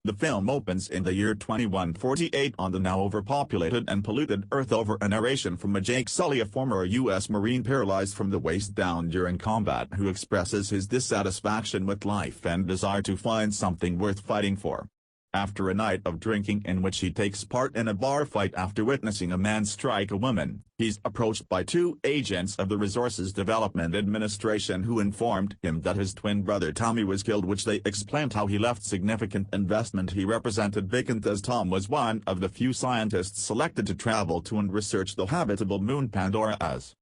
The film opens in the year 2148 on the now overpopulated and polluted Earth over a narration from Jake Sully, a former U.S. Marine paralyzed from the waist down during combat, who expresses his dissatisfaction with life and desire to find something worth fighting for. After a night of drinking in which he takes part in a bar fight after witnessing a man strike a woman, he's approached by two agents of the Resources Development Administration who informed him that his twin brother Tommy was killed, which they explained how he left significant investment he represented vacant, as Tom was one of the few scientists selected to travel to and research the habitable moon Pandora as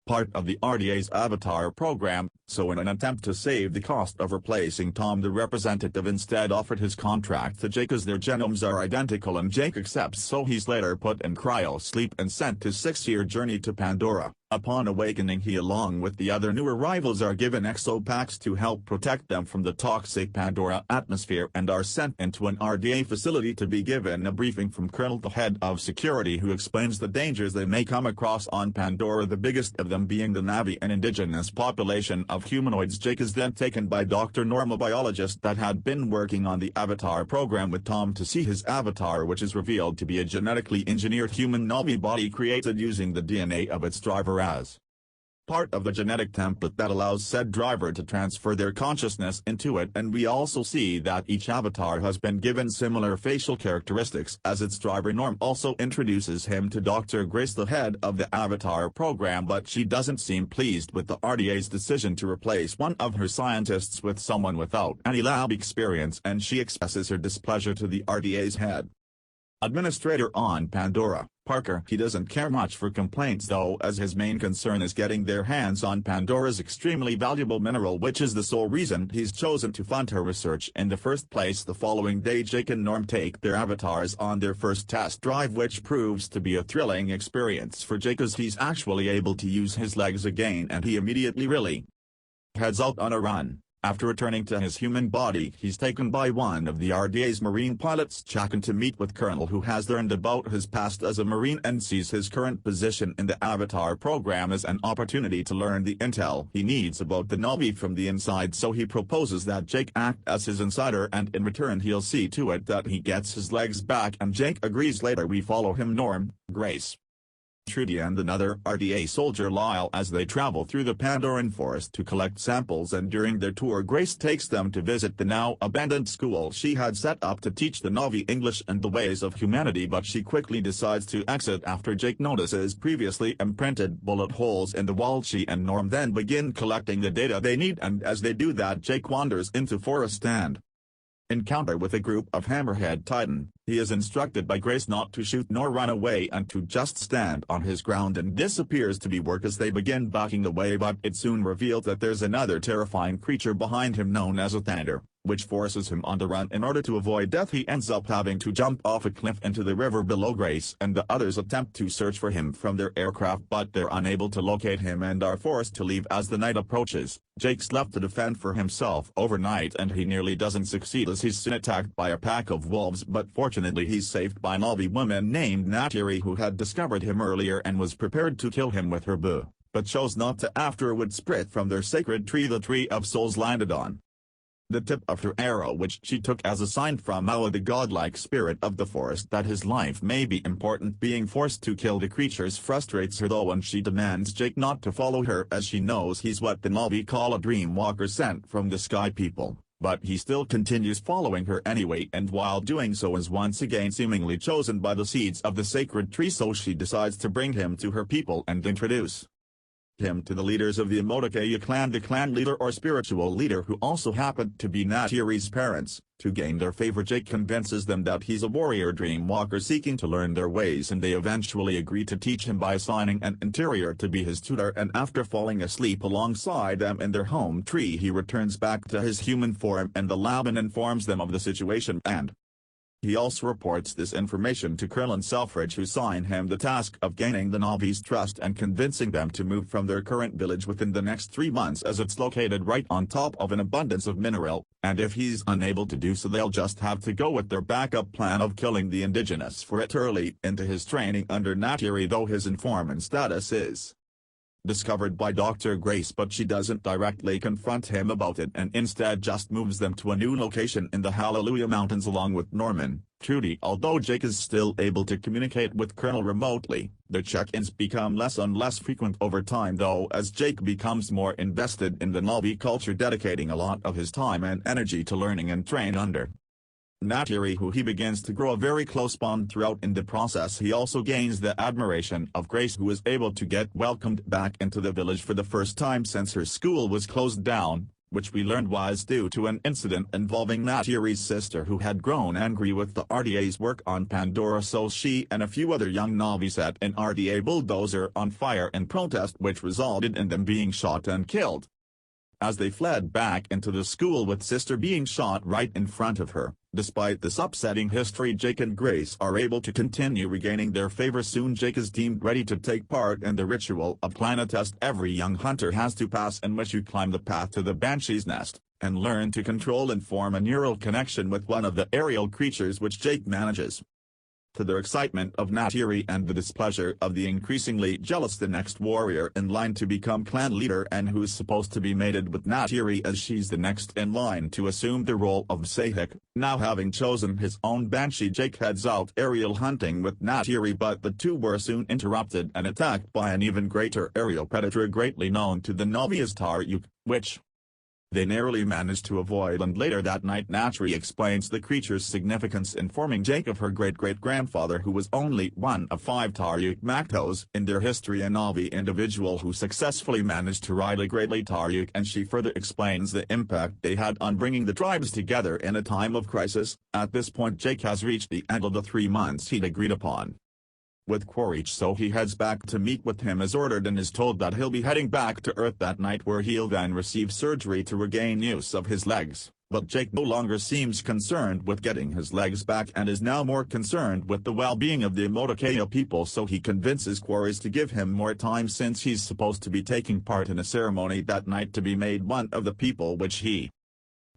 part of the RDA's Avatar program, so in an attempt to save the cost of replacing Tom, the representative instead offered his contract to Jake as their genomes are identical, and Jake accepts, so he's later put in cryo sleep and sent to 6-year journey to Pandora. Upon awakening, he along with the other new arrivals are given exopacks to help protect them from the toxic Pandora atmosphere and are sent into an RDA facility to be given a briefing from Colonel, the head of security, who explains the dangers they may come across on Pandora, the biggest of them being the Navi, an indigenous population of humanoids. Jake is then taken by Dr. Norm, a biologist that had been working on the Avatar program with Tom, to see his avatar, which is revealed to be a genetically engineered human Navi body created using the DNA of its driver as part of the genetic template that allows said driver to transfer their consciousness into it. And we also see that each avatar has been given similar facial characteristics as its driver. Norm also introduces him to Dr. Grace, the head of the Avatar program, but she doesn't seem pleased with the RDA's decision to replace one of her scientists with someone without any lab experience, and she expresses her displeasure to the RDA's head administrator on Pandora, Parker. He doesn't care much for complaints though, as his main concern is getting their hands on Pandora's extremely valuable mineral, which is the sole reason he's chosen to fund her research in the first place. The following day, Jake and Norm take their avatars on their first test drive, which proves to be a thrilling experience for Jake as he's actually able to use his legs again, and he immediately really heads out on a run. After returning to his human body, he's taken by one of the RDA's Marine pilots, Chakan, to meet with Colonel, who has learned about his past as a Marine and sees his current position in the Avatar program as an opportunity to learn the intel he needs about the Navi from the inside, so he proposes that Jake act as his insider, and in return he'll see to it that he gets his legs back, and Jake agrees. Later we follow him, Norm, Grace, Trudy and another RDA soldier, Lyle, as they travel through the Pandoran forest to collect samples, and during their tour Grace takes them to visit the now abandoned school she had set up to teach the Navi English and the ways of humanity, but she quickly decides to exit after Jake notices previously imprinted bullet holes in the wall. She and Norm then begin collecting the data they need, and as they do that, Jake wanders into forest and encounter with a group of Hammerhead Titan. He is instructed by Grace not to shoot nor run away and to just stand on his ground, and this appears to be work as they begin backing away, but it's soon revealed that there's another terrifying creature behind him known as a Thunder, which forces him on the run. In order to avoid death, he ends up having to jump off a cliff into the river below. Grace and the others attempt to search for him from their aircraft, but they're unable to locate him and are forced to leave as the night approaches. Jake's left to defend for himself overnight, and he nearly doesn't succeed as he's soon attacked by a pack of wolves, but fortunately he's saved by an Navi woman named Neytiri, who had discovered him earlier and was prepared to kill him with her bow, but chose not to after it would split from their sacred tree the Tree of Souls landed on the tip of her arrow, which she took as a sign from Allah, the godlike spirit of the forest, that his life may be important. Being forced to kill the creatures frustrates her though, and she demands Jake not to follow her as she knows he's what the Navi call a dream walker sent from the sky people. But he still continues following her anyway, and while doing so is once again seemingly chosen by the seeds of the sacred tree, so she decides to bring him to her people and introduce him to the leaders of the Imotake clan, the clan leader or spiritual leader, who also happened to be Neytiri's parents. To gain their favor, Jake convinces them that he's a warrior dream walker seeking to learn their ways, and they eventually agree to teach him by assigning an interior to be his tutor, and after falling asleep alongside them in their home tree, he returns back to his human form and the lab and informs them of the situation, and he also reports this information to Colonel Selfridge, who assign him the task of gaining the Navi's trust and convincing them to move from their current village within the next 3 months, as it's located right on top of an abundance of mineral, and if he's unable to do so, they'll just have to go with their backup plan of killing the indigenous for it. Early into his training under Neytiri, though, his informant status is discovered by Dr. Grace, but she doesn't directly confront him about it and instead just moves them to a new location in the Hallelujah Mountains along with Norman, Trudy. Although Jake is still able to communicate with Colonel remotely, the check-ins become less and less frequent over time, though, as Jake becomes more invested in the Na'vi culture, dedicating a lot of his time and energy to learning and train under Neytiri, who he begins to grow a very close bond throughout. In the process, he also gains the admiration of Grace, who is able to get welcomed back into the village for the first time since her school was closed down, which we learned was due to an incident involving Neytiri's sister, who had grown angry with the RDA's work on Pandora, so she and a few other young Na'vi set an RDA bulldozer on fire in protest, which resulted in them being shot and killed. As they fled back into the school with sister being shot right in front of her, despite this upsetting history, Jake and Grace are able to continue regaining their favor. Soon Jake is deemed ready to take part in the ritual, a planet test every young hunter has to pass, in which you climb the path to the Banshee's nest, and learn to control and form a neural connection with one of the aerial creatures, which Jake manages. To their excitement of Neytiri and the displeasure of the increasingly jealous, the next warrior in line to become clan leader and who's supposed to be mated with Neytiri, as she's the next in line to assume the role of Sahik. Now having chosen his own Banshee, Jake heads out aerial hunting with Neytiri, but the two were soon interrupted and attacked by an even greater aerial predator greatly known to the Na'vi as Taryuk, which they narrowly managed to avoid. And later that night, Neytiri explains the creature's significance, informing Jake of her great-great-grandfather, who was only one of 5 Taryuk Maktos in their history, a Na'vi individual who successfully managed to ride a greatly Taryuk, and she further explains the impact they had on bringing the tribes together in a time of crisis. At this point, Jake has reached the end of the 3 months he'd agreed upon with Quaritch, so he heads back to meet with him as ordered and is told that he'll be heading back to Earth that night, where he'll then receive surgery to regain use of his legs. But Jake no longer seems concerned with getting his legs back and is now more concerned with the well-being of the Imodokaya people, so he convinces Quaritch to give him more time, since he's supposed to be taking part in a ceremony that night to be made one of the people, which he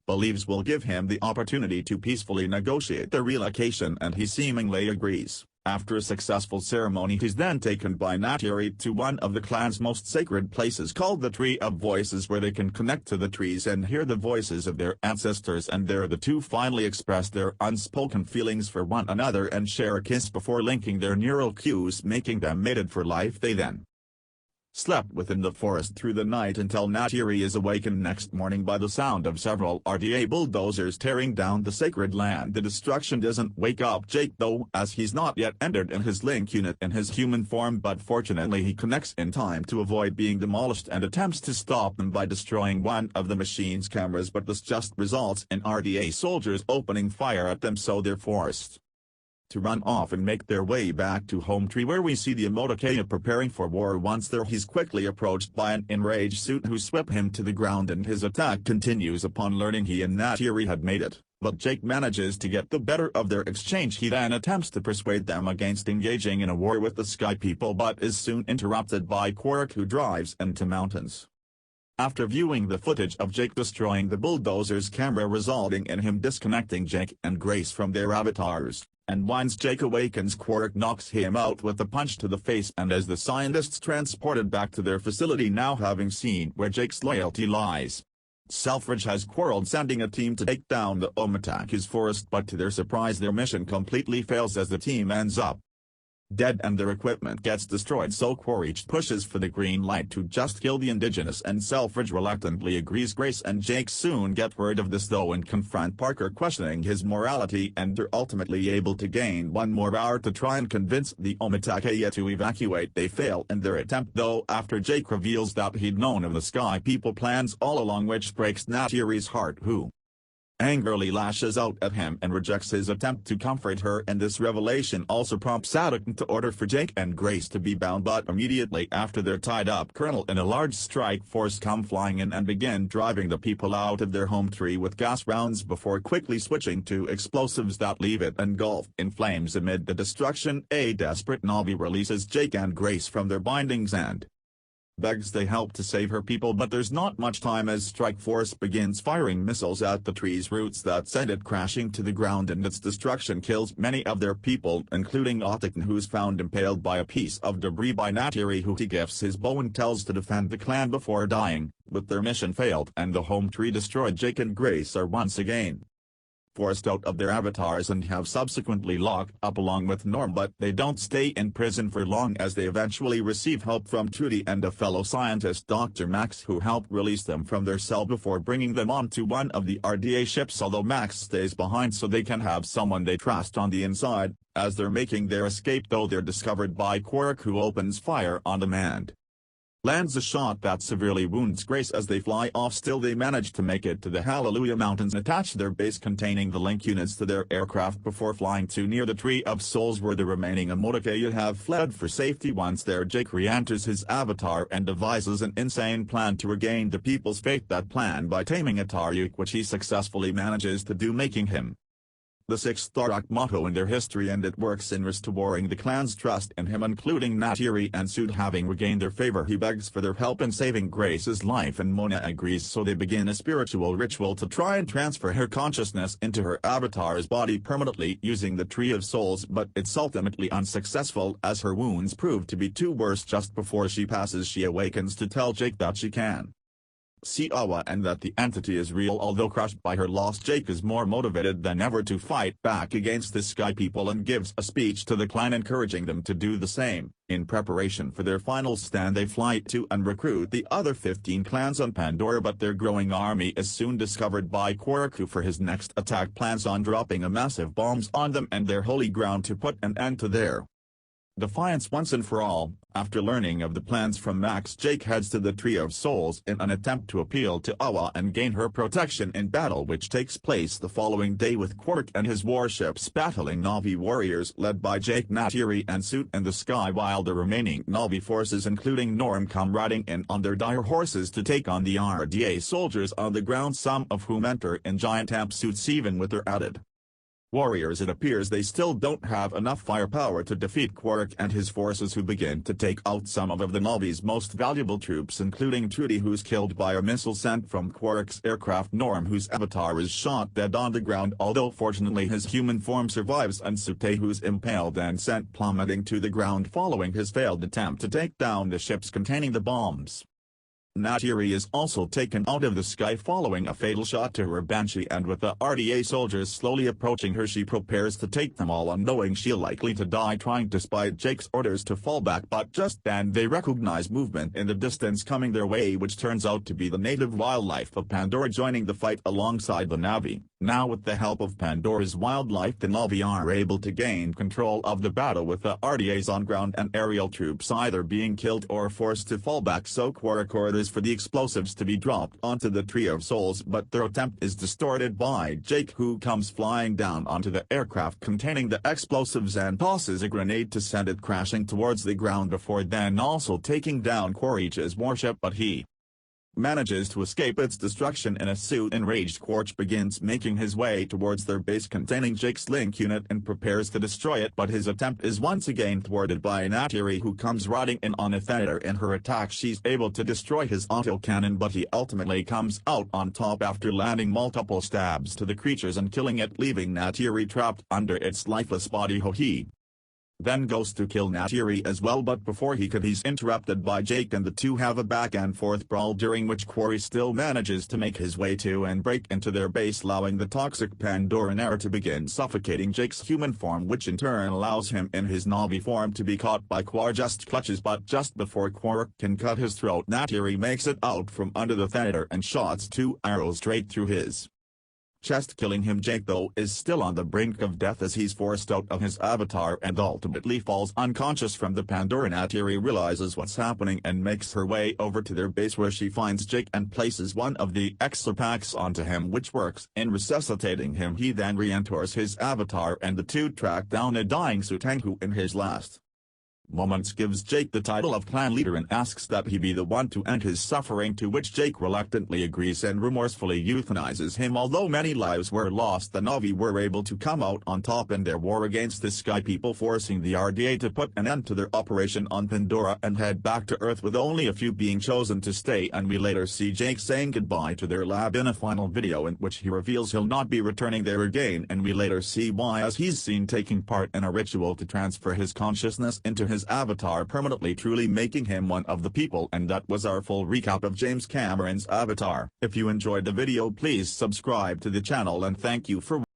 believes will give him the opportunity to peacefully negotiate the relocation, and he seemingly agrees. After a successful ceremony, he's then taken by Neytiri to one of the clan's most sacred places called the Tree of Voices, where they can connect to the trees and hear the voices of their ancestors, and there the two finally express their unspoken feelings for one another and share a kiss before linking their neural cues, making them mated for life. They then slept within the forest through the night until Neytiri is awakened next morning by the sound of several RDA bulldozers tearing down the sacred land. The destruction doesn't wake up Jake though, as he's not yet entered in his link unit in his human form, but fortunately he connects in time to avoid being demolished and attempts to stop them by destroying one of the machine's cameras, but this just results in RDA soldiers opening fire at them, so they're forced to run off and make their way back to Home Tree, where we see the Imodokaya preparing for war. Once there, he's quickly approached by an enraged suit who swept him to the ground, and his attack continues upon learning he and Neytiri had made it, but Jake manages to get the better of their exchange. He then attempts to persuade them against engaging in a war with the Sky People, but is soon interrupted by Quaritch, who drives into mountains. After viewing the footage of Jake destroying the bulldozer's camera, resulting in him disconnecting Jake and Grace from their avatars, and once Jake awakens, Quaritch knocks him out with a punch to the face, and as the scientists transported back to their facility, now having seen where Jake's loyalty lies, Selfridge has quarreled, sending a team to take down the Omataku's forest, but to their surprise their mission completely fails as the team ends up dead and their equipment gets destroyed, so Quaritch pushes for the green light to just kill the indigenous, and Selfridge reluctantly agrees. Grace and Jake soon get word of this though and confront Parker, questioning his morality, and are ultimately able to gain one more hour to try and convince the Omatakaya to evacuate. They fail in their attempt though after Jake reveals that he'd known of the Sky People plans all along, which breaks Neytiri's heart, who angrily lashes out at him and rejects his attempt to comfort her, and this revelation also prompts Sadok to order for Jake and Grace to be bound, but immediately after they're tied up, Colonel and a large strike force come flying in and begin driving the people out of their home tree with gas rounds before quickly switching to explosives that leave it engulfed in flames. Amid the destruction, a desperate Na'vi releases Jake and Grace from their bindings and begs they help to save her people, but there's not much time as Strike Force begins firing missiles at the tree's roots that send it crashing to the ground, and its destruction kills many of their people, including Otacon, who's found impaled by a piece of debris by Neytiri, who he gifts his bow and tells to defend the clan before dying, but their mission failed and the home tree destroyed. Jake and Grace are once again forced out of their avatars and have subsequently locked up along with Norm, but they don't stay in prison for long as they eventually receive help from Trudy and a fellow scientist, Dr. Max, who help release them from their cell before bringing them onto one of the RDA ships, although Max stays behind so they can have someone they trust on the inside. As they're making their escape though, they're discovered by Quaritch, who opens fire on them and lands a shot that severely wounds Grace as they fly off. Still, they manage to make it to the Hallelujah Mountains and attach their base containing the link units to their aircraft before flying to near the Tree of Souls, where the remaining Amodakaya have fled for safety. Once there, Jake re-enters his avatar and devises an insane plan to regain the people's faith. That plan by taming Ataryuk, which he successfully manages to do, making him the sixth Tharok motto in their history, and it works in restoring the clan's trust in him, including Neytiri and Sud having regained their favor. He begs for their help in saving Grace's life and Mona agrees, so they begin a spiritual ritual to try and transfer her consciousness into her avatar's body permanently using the Tree of Souls, but it's ultimately unsuccessful as her wounds prove to be too worse. Just before she passes, she awakens to tell Jake that she can see Awa and that the entity is real. Although crushed by her loss, Jake is more motivated than ever to fight back against the Sky People and gives a speech to the clan encouraging them to do the same. In preparation for their final stand, they fly to and recruit the other 15 clans on Pandora, but their growing army is soon discovered by Quaritch, who for his next attack plans on dropping a massive bombs on them and their holy ground to put an end to their defiance once and for all. After learning of the plans from Max, Jake heads to the Tree of Souls in an attempt to appeal to Awa and gain her protection in battle, which takes place the following day with Quaritch and his warships battling Na'vi warriors led by Jake, Neytiri and Suit in the sky, while the remaining Na'vi forces including Norm come riding in on their dire horses to take on the RDA soldiers on the ground, some of whom enter in giant amp suits. Even with their added warriors, it appears they still don't have enough firepower to defeat Quaritch and his forces, who begin to take out some of the Na'vi's most valuable troops, including Trudy, who's killed by a missile sent from Quaritch's aircraft, Norm, whose avatar is shot dead on the ground, although fortunately his human form survives, and Sute, who's impaled and sent plummeting to the ground following his failed attempt to take down the ships containing the bombs. Neytiri is also taken out of the sky following a fatal shot to her Banshee, and with the RDA soldiers slowly approaching her, she prepares to take them all on, knowing she'll likely to die trying despite Jake's orders to fall back. But just then they recognize movement in the distance coming their way, which turns out to be the native wildlife of Pandora joining the fight alongside the Na'vi. Now with the help of Pandora's wildlife, the Na'vi are able to gain control of the battle, with the RDA's on-ground and aerial troops either being killed or forced to fall back, so Quaritch orders for the explosives to be dropped onto the Tree of Souls, but their attempt is distorted by Jake, who comes flying down onto the aircraft containing the explosives and tosses a grenade to send it crashing towards the ground, before then also taking down Quaritch's warship, but he manages to escape its destruction in a suit. Enraged Quaritch begins making his way towards their base containing Jake's link unit and prepares to destroy it, but his attempt is once again thwarted by Neytiri, who comes riding in on a Thunder. In her attack, she's able to destroy his autocannon, but he ultimately comes out on top after landing multiple stabs to the creatures and killing it, leaving Neytiri trapped under its lifeless body. He then goes to kill Neytiri as well, but before he could, he's interrupted by Jake and the two have a back and forth brawl, during which Quaritch still manages to make his way to and break into their base, allowing the toxic Pandoran air to begin suffocating Jake's human form, which in turn allows him in his Na'vi form to be caught by Quaritch's clutches. But just before Quaritch can cut his throat, Neytiri makes it out from under the Thunder and shots 2 arrows straight through his chest, killing him. Jake, though, is still on the brink of death as he's forced out of his avatar and ultimately falls unconscious from the Pandora. Neytiri realizes what's happening and makes her way over to their base, where she finds Jake and places one of the extra packs onto him, which works in resuscitating him. He then re-enters his avatar and the two track down a dying Sutang, who in his last moments gives Jake the title of clan leader and asks that he be the one to end his suffering, to which Jake reluctantly agrees and remorsefully euthanizes him. Although many lives were lost, the Na'vi were able to come out on top in their war against the Sky People, forcing the RDA to put an end to their operation on Pandora and head back to Earth, with only a few being chosen to stay. And we later see Jake saying goodbye to their lab in a final video in which he reveals he'll not be returning there again, and we later see why, as he's seen taking part in a ritual to transfer his consciousness into his avatar permanently, truly making him one of the people. And that was our full recap of James Cameron's Avatar. If you enjoyed the video, please subscribe to the channel, and thank you for watching.